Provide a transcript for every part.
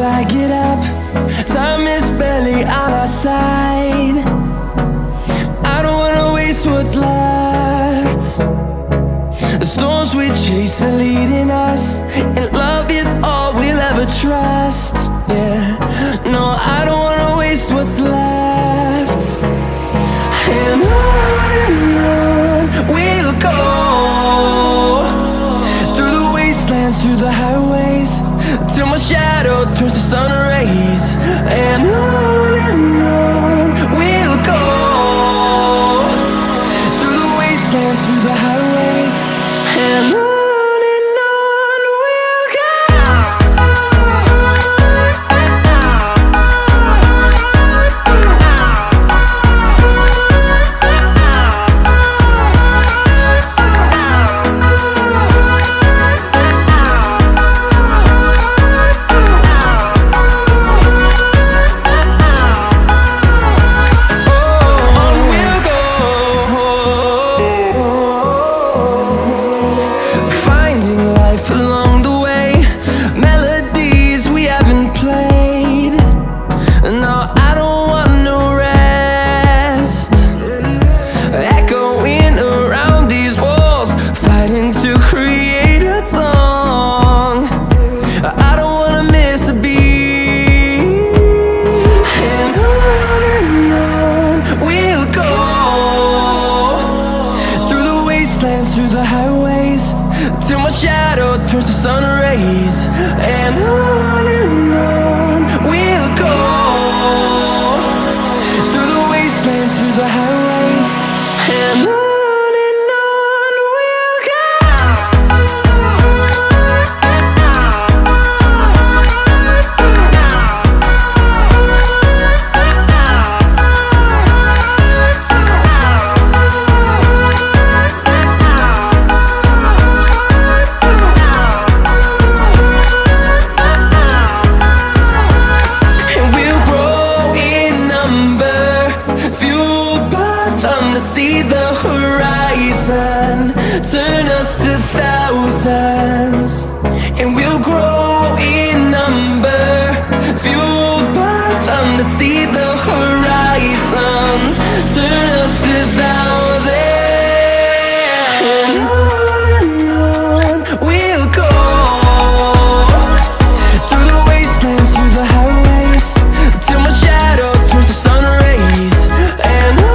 till I get up. Time is barely on our side. I don't wanna waste what's left. The storms we chase are leading us, and love is all we'll ever trust. Yeah, no, I don't wanna waste what's left. And on we'll go, through the wastelands, through the highways, till my shadow turns to sun rays. And on we'll go, through the wastelands, through the highways, and on. Through the highways, till my shadow turns to sun rays. And on we'll go, through the wastelands, through the highways, and on. See the horizon turn us to thousands, and we'll grow in number, fueled by them. To see the horizon turn us to thousands, and on we'll go, through the wastelands, through the highways, till my shadow turns to sun rays. And on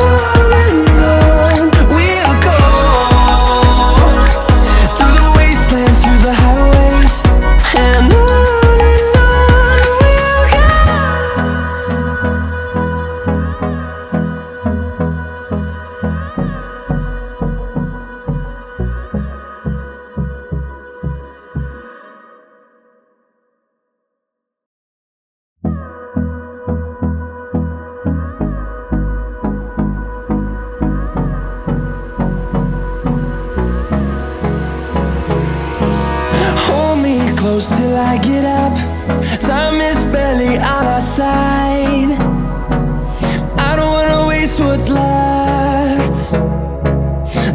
close till I get up. Time is barely on our side. I don't wanna waste what's left.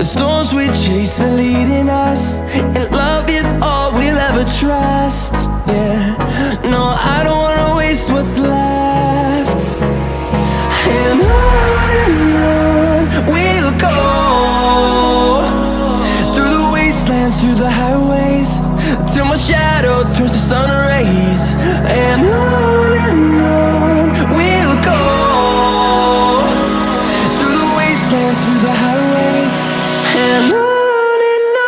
The storms we chase are leading us, and love is all we'll ever trust. Yeah, no, I don't wanna waste what's left. And on we'll go, through the wastelands, through the highways, till my shadow turns to sun rays. And on we'll go, through the wastelands, through the highways, and on and on.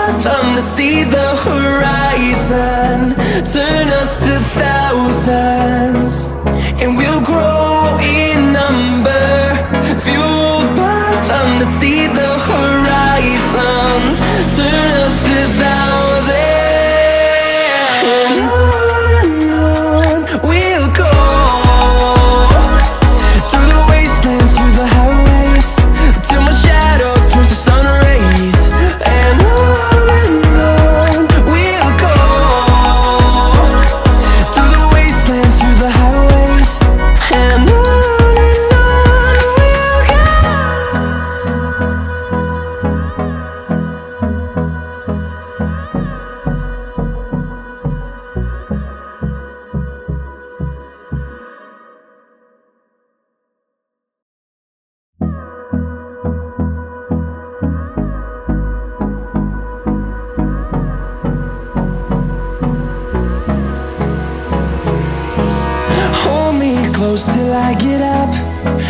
fathom to see the horizon, turn us to thousands, and we'll grow in number, fueled by them to see the horizon, turn us to thousands. And on we'll go, through the wastelands, through the highways, till my shadow turns to sun rays. And on we'll go, through the wastelands, through the highways. And on we'll go. Hold me close till I get up.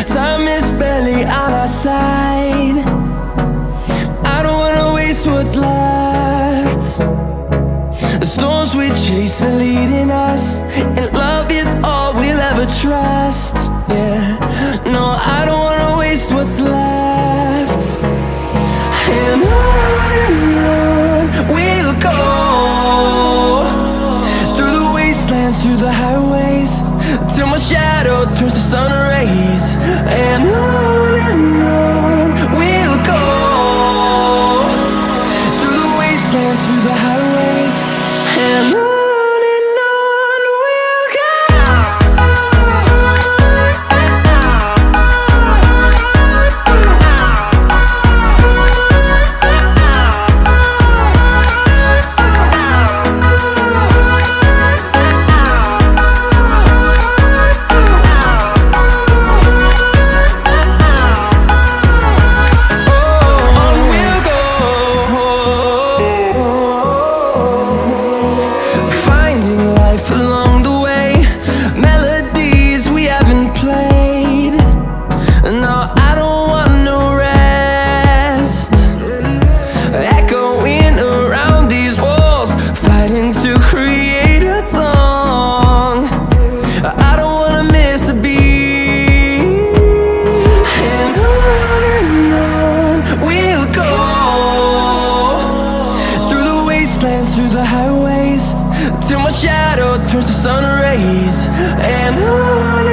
Time is barely on our side. I don't wanna waste what's left. The storms we chase are leading us, and love is all we'll ever trust. Yeah, no, I don't wanna waste what's left. And on we'll go, through the wastelands, through the highways, till my shadow turns to sun rays. And on we'll go, through the wastelands, through the highways. And on we'll go. Through the highways, till my shadow turns to sun rays. And on